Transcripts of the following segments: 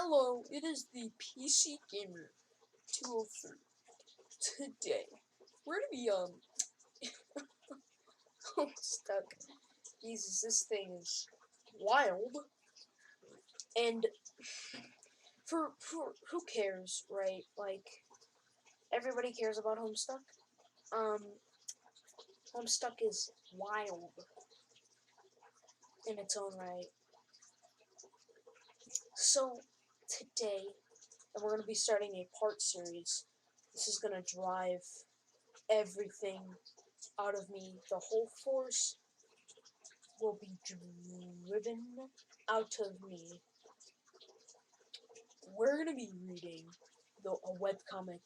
Hello, it is the PC Gamer 203. Today, we're gonna be Homestuck. Jesus, this thing is wild. And for who cares, right? Like everybody cares about Homestuck. Homestuck is wild in its own right. So today, and we're gonna be starting a part series. This is gonna drive everything out of me. The whole force will be driven out of me. We're going to be reading a webcomic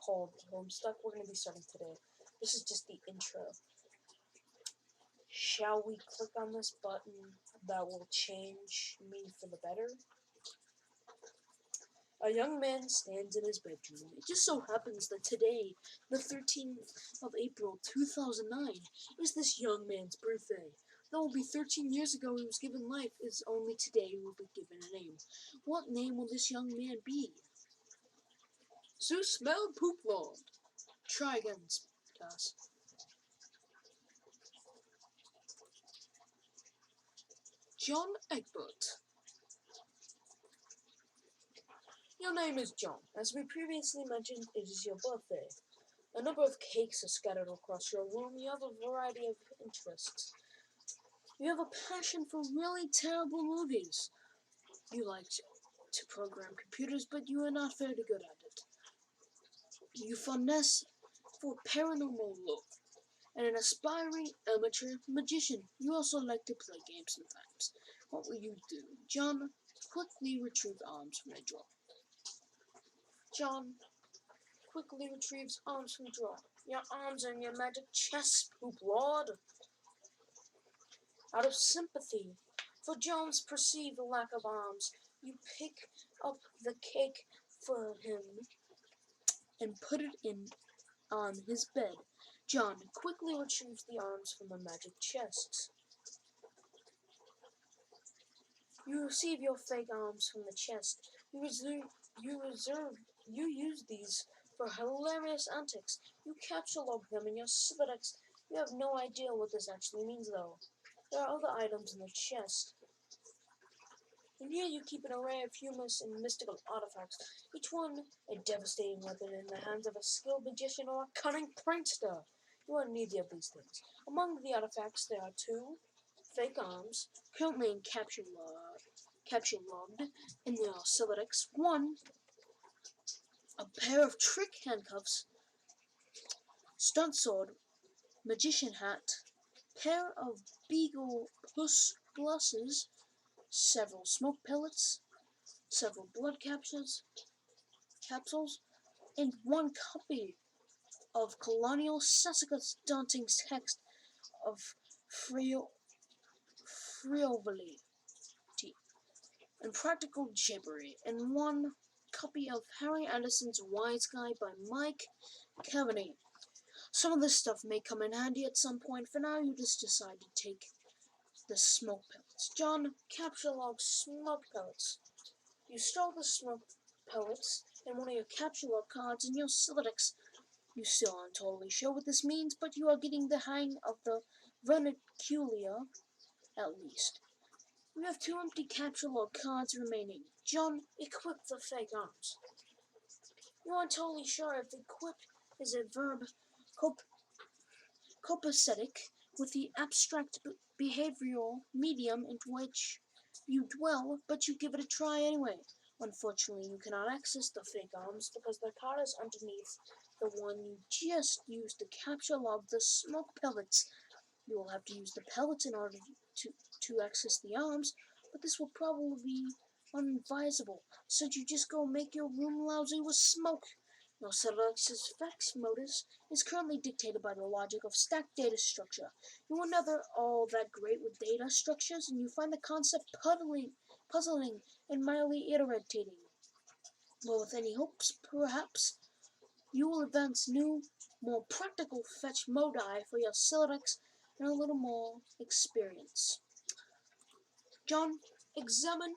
called HomeStuck. We're going to be starting today. This is just the intro. Shall we click on this button that will change me for the better? A young man stands in his bedroom. It just so happens that today, the 13th of April, 2009, is this young man's birthday. Though it will be 13 years ago he was given life, it is only today he will be given a name. What name will this young man be? Zeus smelled poop lord. Try again, Tass. John Egbert. Your name is John. As we previously mentioned, it is your birthday. A number of cakes are scattered across your room. You have a variety of interests. You have a passion for really terrible movies. You like to program computers, but you are not very good at it. You fondness for paranormal lore. And an aspiring amateur magician. You also like to play games sometimes. What will you do? John quickly retrieved arms from a drawer. John quickly retrieves arms from drawer. Your arms are in your magic chest, poop lord. Out of sympathy for John's perceived lack of arms, you pick up the cake for him and put it on his bed. John quickly retrieves the arms from the magic chest. You receive your fake arms from the chest. You use these for hilarious antics. You catalog them in your Sylladex. You have no idea what this actually means, though. There are other items in the chest. In here you keep an array of humorous and mystical artifacts, each one a devastating weapon in the hands of a skilled magician or a cunning prankster. You are neither of these things. Among the artifacts there are 2 fake arms, currently in capture logged in the Sylladex. 1, a pair of trick handcuffs, stunt sword, magician hat, pair of beagle puss glasses, several smoke pellets, several blood capsules, and 1 copy of Colonial Sassacus daunting text of frivolity and practical gibbery, and 1 copy of Harry Anderson's Wise Guy by Mike Cavaney. Some of this stuff may come in handy at some point. For now, you just decide to take the smoke pellets. John, capture log smoke pellets. You stole the smoke pellets in one of your capture log cards in your Sylladex. You still aren't totally sure what this means, but you are getting the hang of the vernacular, at least. We have 2 empty capture log cards remaining. John, equip the fake arms. You aren't totally sure if equip is a verb copacetic with the abstract behavioral medium in which you dwell, but you give it a try anyway. Unfortunately, you cannot access the fake arms because the card is underneath the one you just used to capture log the smoke pellets. You will have to use the pellets in order to access the arms, but this will probably be unadvisable, so you just go make your room lousy with smoke. Your Syllabex's fax modus is currently dictated by the logic of stacked data structure. You are never all that great with data structures, and you find the concept puzzling and mildly irritating. But with any hopes, perhaps, you will advance new, more practical fetch modi for your Sylladex and a little more experience. John, examine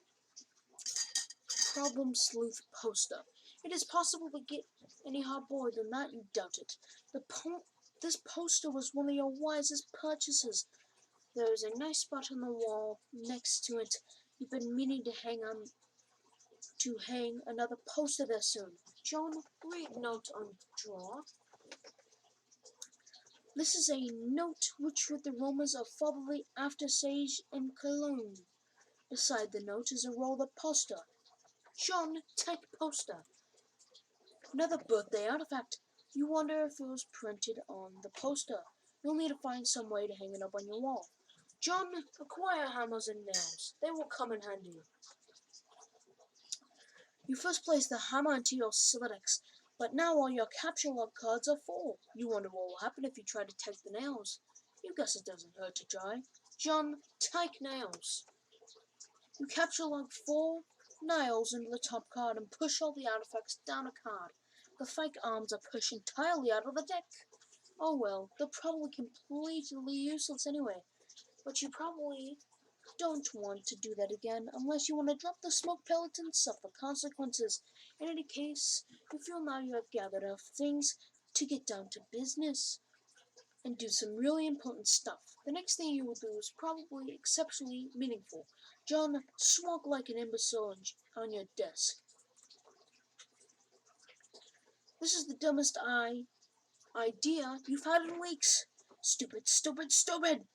problem sleuth poster. It is possible to get any hard boy than that, you doubt it. This poster was one of your wisest purchases. There is a nice spot on the wall next to it. You've been meaning to hang another poster there soon. John, read note on drawer. This is a note rich with aromas of fatherly aftersage and cologne. Beside the note is a roll of poster. John, take poster. Another birthday artifact. You wonder if it was printed on the poster. You'll need to find some way to hang it up on your wall. John, acquire hammers and nails. They will come in handy. You first place the hammer into your Silex, but now all your capture log cards are full. You wonder what will happen if you try to take the nails. You guess it doesn't hurt to try. John, take nails. You capture log 4 nails into the top card and push all the artifacts down a card. The fake arms are pushed entirely out of the deck. Oh well, they're probably completely useless anyway, but you probably don't want to do that again unless you want to drop the smoke pellet and suffer consequences. In any case, you feel now you have gathered enough things to get down to business and do some really important stuff. The next thing you will do is probably exceptionally meaningful. John, swag like an imbecile on your desk. This is the dumbest idea you've had in weeks. Stupid, stupid, stupid!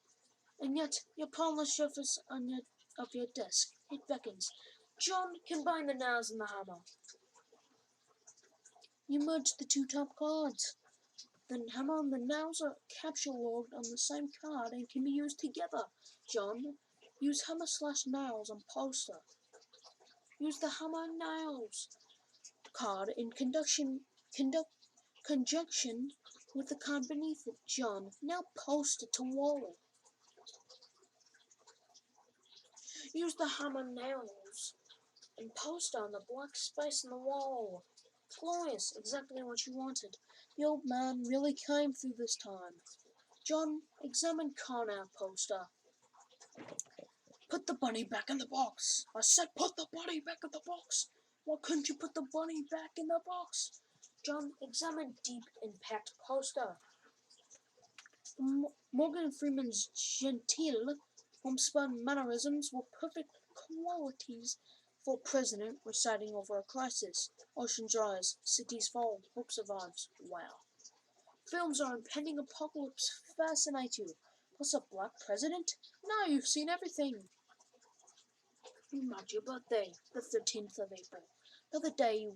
And yet, your palm on the surface of your desk. It beckons. John, combine the nails and the hammer. You merge the two top cards. The hammer and the nails are capture logged on the same card and can be used together. John, use hammer/nails on poster. Use the hammer and nails card in conjunction with the card beneath it. John, now post it to wall. Use the hammer nails and poster on the black space in the wall. Glorious, exactly what you wanted. The old man really came through this time. John, examine card poster. Put the bunny back in the box. I said put the bunny back in the box. Why couldn't you put the bunny back in the box? John, examine deep impact poster. Morgan Freeman's genteel, homespun mannerisms were perfect qualities for president reciting over a crisis. Oceans rise, cities fall, hope survives. Wow. Films on impending apocalypse fascinate you. Plus a black president? Now you've seen everything. You marked your birthday, the 13th of April. The other day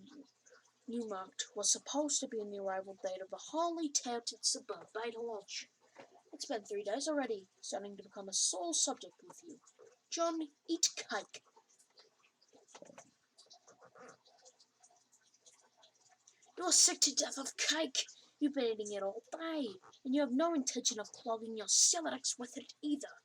you marked was supposed to be the arrival date of the highly touted suburb beta launch. It's been 3 days already, starting to become a sore subject with you. John, eat cake. You're sick to death of cake. You've been eating it all day, and you have no intention of clogging your Silex with it either.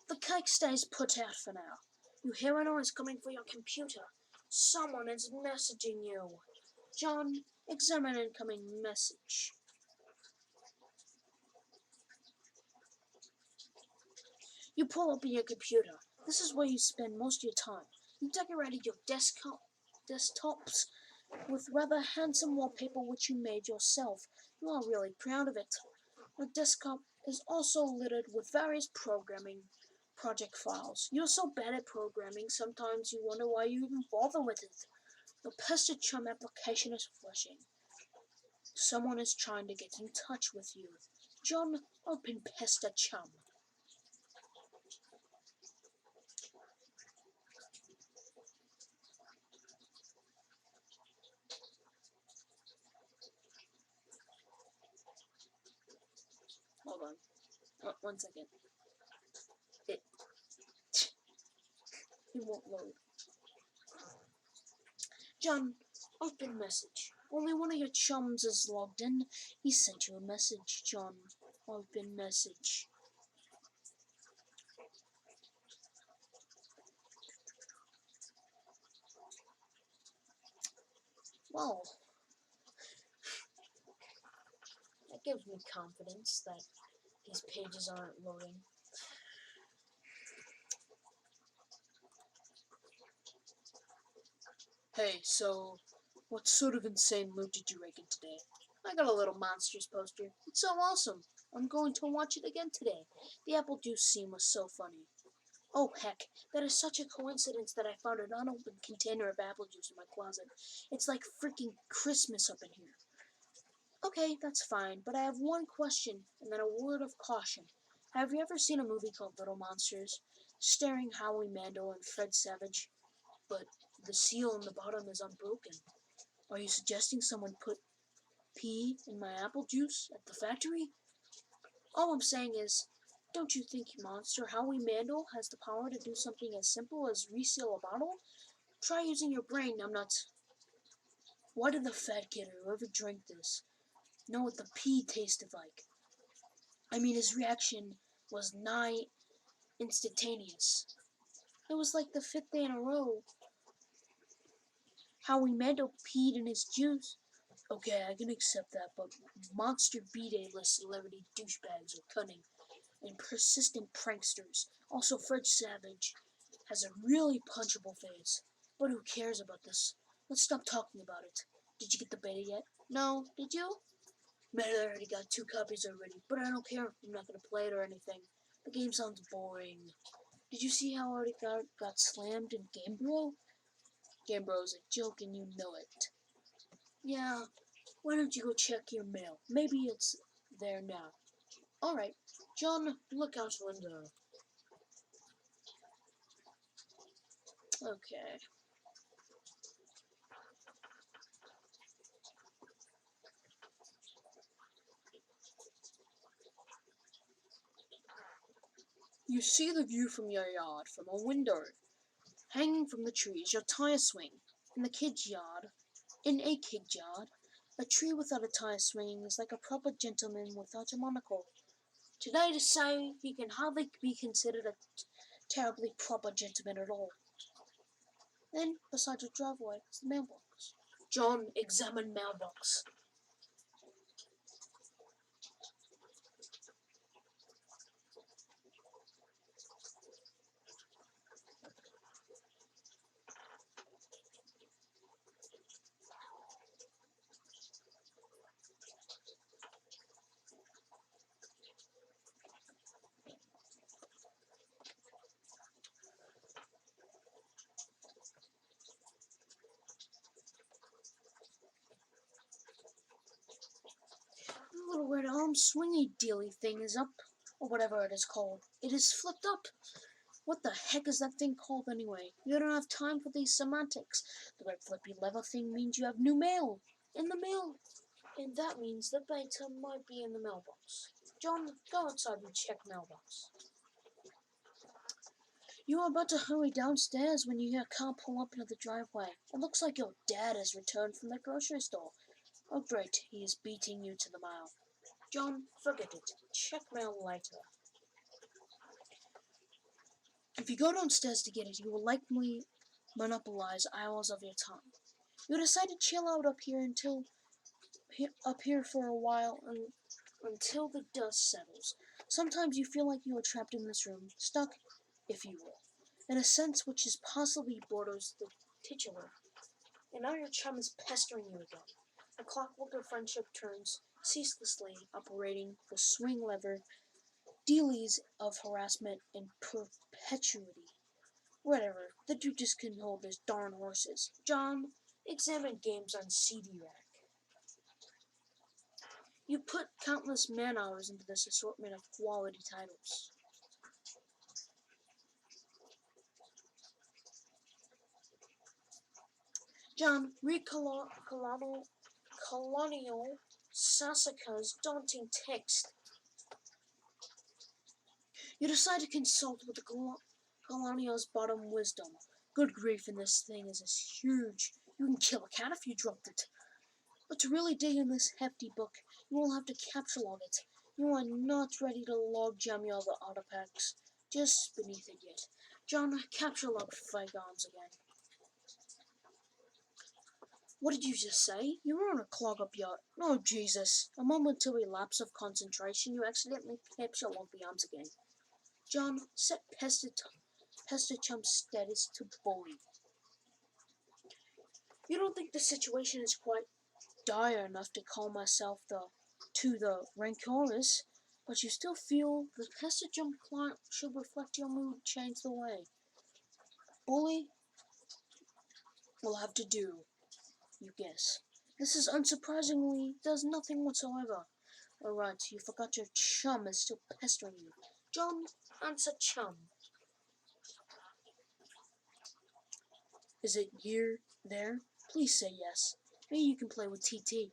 The cake stays put out for now. You hear a noise coming from your computer. Someone is messaging you. John, examine incoming message. You pull up your computer. This is where you spend most of your time. You decorated your desktops with rather handsome wallpaper which you made yourself. You are really proud of it. The desktop is also littered with various programming project files. You're so bad at programming, sometimes you wonder why you even bother with it. The Pester Chum application is flashing. Someone is trying to get in touch with you. John, open Pester Chum. Hold on. 1 second. It won't load. John, open message. Only one of your chums is logged in. He sent you a message, John. Open message. Well, that gives me confidence that these pages aren't loading. Hey, so, what sort of insane loot did you rake in today? I got a little Monsters poster. It's so awesome. I'm going to watch it again today. The apple juice scene was so funny. Oh heck, that is such a coincidence that I found an unopened container of apple juice in my closet. It's like freaking Christmas up in here. Okay, that's fine, but I have one question and then a word of caution. Have you ever seen a movie called Little Monsters? Starring Howie Mandel and Fred Savage, but the seal on the bottom is unbroken. Are you suggesting someone put pee in my apple juice at the factory? All I'm saying is, don't you think Monster Howie Mandel has the power to do something as simple as reseal a bottle? Try using your brain, numbnuts. Why did the fat kid who ever drank this know what the pee tasted like? I mean, his reaction was nigh instantaneous. It was like the fifth day in a row Howie Mandel peed in his juice. Okay, I can accept that, but monster B-Day-list celebrity douchebags are cunning and persistent pranksters. Also, Fred Savage has a really punchable face. But who cares about this? Let's stop talking about it. Did you get the beta yet? No, did you? Man, I already got 2 copies already, but I don't care. I'm not gonna play it or anything. The game sounds boring. Did you see how I already got slammed in Game Bro? Game Bro's a joke and you know it. Yeah, why don't you go check your mail? Maybe it's there now. Alright, John, look out window. Okay. You see the view from your yard from a window. Hanging from the tree is your tire swing. In the kid's yard, in a kid's yard, a tree without a tire swing is like a proper gentleman without a monocle. Today to say he can hardly be considered a terribly proper gentleman at all. Then, beside your driveway, is the mailbox. John, examine mailbox. The little red arm swingy dealy thing is up, or whatever it is called. It is flipped up. What the heck is that thing called anyway? You don't have time for these semantics. The red flippy lever thing means you have new mail. In the mail. And that means the beta might be in the mailbox. John, go outside and check mailbox. You are about to hurry downstairs when you hear a car pull up into the driveway. It looks like your dad has returned from the grocery store. Oh great, he is beating you to the mail. John, forget it. Check mail later. If you go downstairs to get it, you will likely monopolize hours of your time. You decide to chill out up here for a while until the dust settles. Sometimes you feel like you are trapped in this room, stuck, if you will, in a sense which is possibly borders the titular. And now your chum is pestering you again. The clockwork of friendship turns ceaselessly, operating the swing lever, dealies of harassment and perpetuity. Whatever, the dude just couldn't hold his darn horses. John, examine games on CD rack. You put countless man-hours into this assortment of quality titles. John, read Colonial Sasaka's daunting text. You decide to consult with the Colonial's bottom wisdom. Good grief, and this thing is as huge. You can kill a cat if you dropped it. But to really dig in this hefty book, you will have to capture log it. You are not ready to log jam your other artifacts just beneath it yet. John, capture log Phygons again. What did you just say? You were on a clog up your... Oh, Jesus. A momentary lapse of concentration, you accidentally capture log the arms again. John, set Pester Chump status to bully. You don't think the situation is quite dire enough to call myself the rancorous, but you still feel the passage plot should reflect your mood, change the way. Bully will have to do, you guess. This is unsurprisingly does nothing whatsoever. Alright, you forgot your chum is still pestering you. John, answer chum. Is it here, there? Please say yes. Maybe you can play with TT.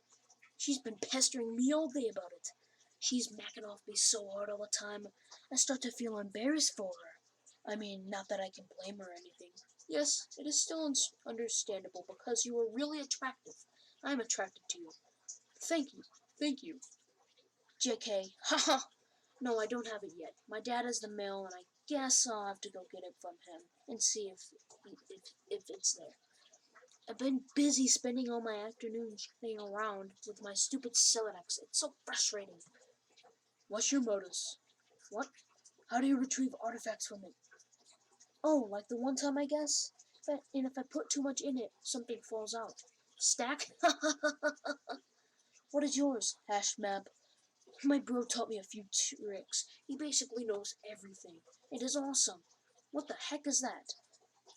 She's been pestering me all day about it. She's macking off me so hard all the time, I start to feel embarrassed for her. I mean, not that I can blame her or anything. Yes, it is still understandable because you are really attractive. I'm attracted to you. Thank you. Thank you. JK. Haha. No, I don't have it yet. My dad has the mail, and I guess I'll have to go get it from him and see if it's there. I've been busy spending all my afternoons getting around with my stupid Celodex. It's so frustrating. What's your modus? What? How do you retrieve artifacts from it? Oh, like the one time, I guess? And if I put too much in it, something falls out. Stack? What is yours? Hash map. My bro taught me a few tricks. He basically knows everything. It is awesome. What the heck is that?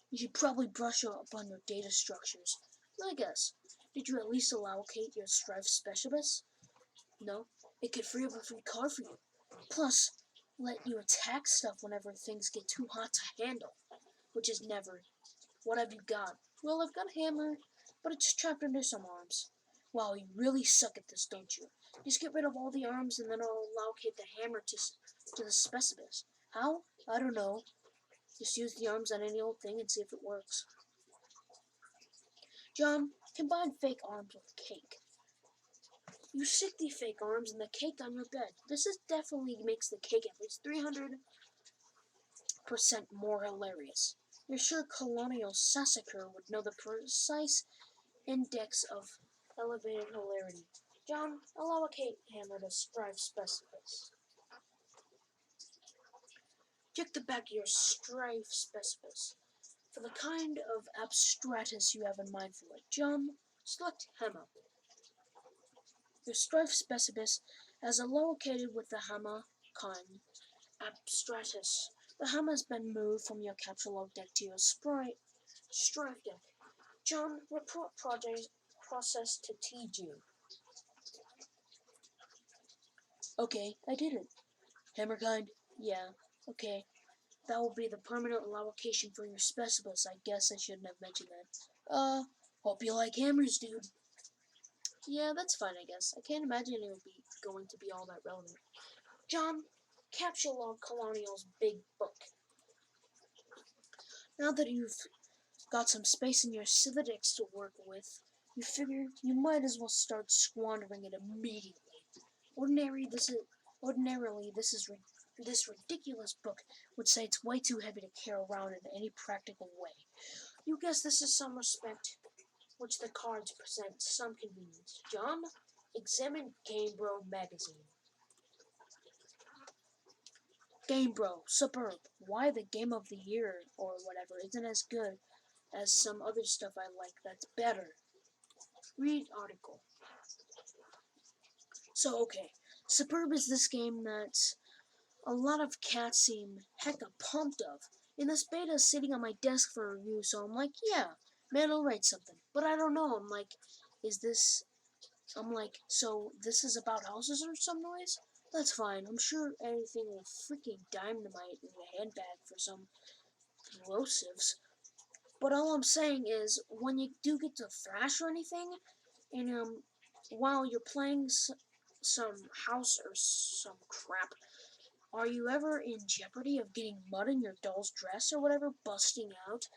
You should probably brush up on your data structures. I guess. Did you at least allocate your strife specialist? No. It could free up a free card for you. Plus, let you attack stuff whenever things get too hot to handle. Which is never. What have you got? Well, I've got a hammer, but it's trapped under some arms. Wow, you really suck at this, don't you? Just get rid of all the arms and then I'll allocate the hammer to the specialist. How? I don't know. Just use the arms on any old thing and see if it works. John, combine fake arms with cake. You stick the fake arms and the cake on your bed. This is definitely makes the cake at least 300% more hilarious. You're sure Colonial Sassacre would know the precise index of elevated hilarity. John, allow a cake hammer to strive specialist. Check the back of your strife specialist for the kind of abstratus you have in mind for it. John, select hammer. Your strife specialist has allocated with the hammer kind abstratus. The hammer has been moved from your capsule log deck to your strife deck. John, report project process to TG. Okay, I did it. Hammer kind? Yeah, okay. That will be the permanent allocation for your specialist. I guess I shouldn't have mentioned that. Hope you like hammers, dude. Yeah, that's fine, I guess. I can't imagine it would be going to be all that relevant. John, capsule log Colonial's big book. Now that you've got some space in your Cividex to work with, you figure you might as well start squandering it immediately. Ordinarily, this ridiculous book would say it's way too heavy to carry around in any practical way. You guess this is some respect which the cards present some convenience. John, examine Game Bro magazine. Game Bro, superb. Why the game of the year or whatever isn't as good as some other stuff I like that's better. Read article. So, okay. Superb is this game that a lot of cats seem hecka pumped of. And this beta is sitting on my desk for review, so I'm like, yeah, man, I'll write something. But I don't know, so this is about houses or some noise? That's fine, I'm sure anything will freaking dynamite in a handbag for some explosives. But all I'm saying is, when you do get to thrash or anything, and while you're playing some house or some crap, are you ever in jeopardy of getting mud in your doll's dress or whatever, busting out,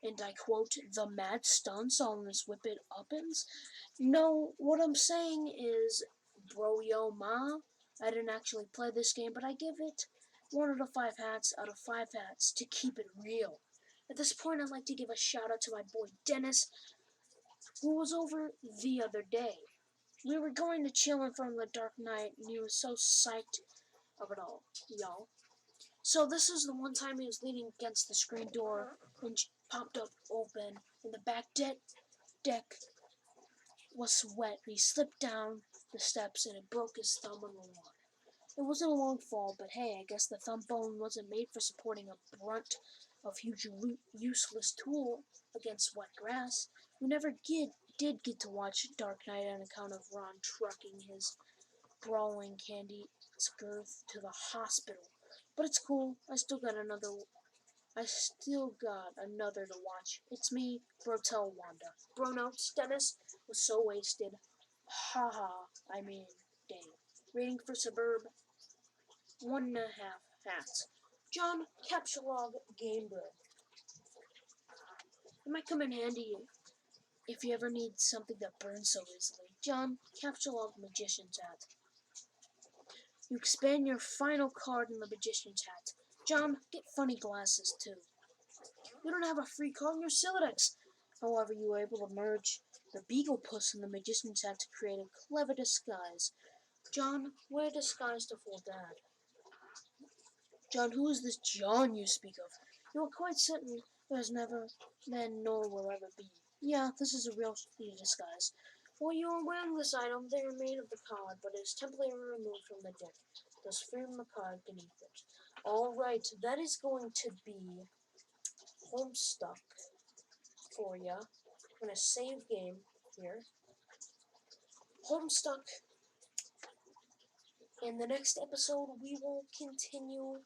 and I quote, the mad stunts on this whip it uppins? No, what I'm saying is, bro yo ma, I didn't actually play this game, but I give it 1 out of 5 hats out of 5 hats to keep it real. At this point, I'd like to give a shout out to my boy Dennis, who was over the other day. We were going to chill in front of the Dark Knight, and he was so psyched of it all, y'all. So this is the one time he was leaning against the screen door and popped up open, and the back deck deck was wet, and he slipped down the steps, and it broke his thumb on the lawn. It wasn't a long fall, but hey, I guess the thumb bone wasn't made for supporting a brunt of huge useless tool against wet grass. We never did get to watch Dark Knight on account of Ron trucking his brawling Candy's girth to the hospital. But it's cool. I still got another to watch. It's me, Brotel Wanda. Bro notes, Dennis was so wasted. Haha, dang. Rating for Suburb, 1.5 hats. John, Capsulog Game Bro. It might come in handy if you ever need something that burns so easily. John, Capsulog Magician's Hat. You expand your final card in the Magician's Hat. John, get funny glasses too. You don't have a free card in your Siladex. However, you were able to merge the Beagle Puss and the Magician's Hat to create a clever disguise. John, wear a disguise to fool Dad. John, who is this John you speak of? You are quite certain there has never been nor will ever be. Yeah, this is a real disguise. While you are wearing this item, they remain of the card, but it is temporarily removed from the deck, thus freeing the card beneath it. Alright, that is going to be HomeStuck for ya. I'm going to save game here. HomeStuck. In the next episode, we will continue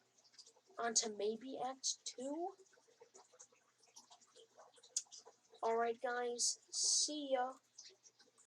on to maybe Act 2. Alright guys, see ya.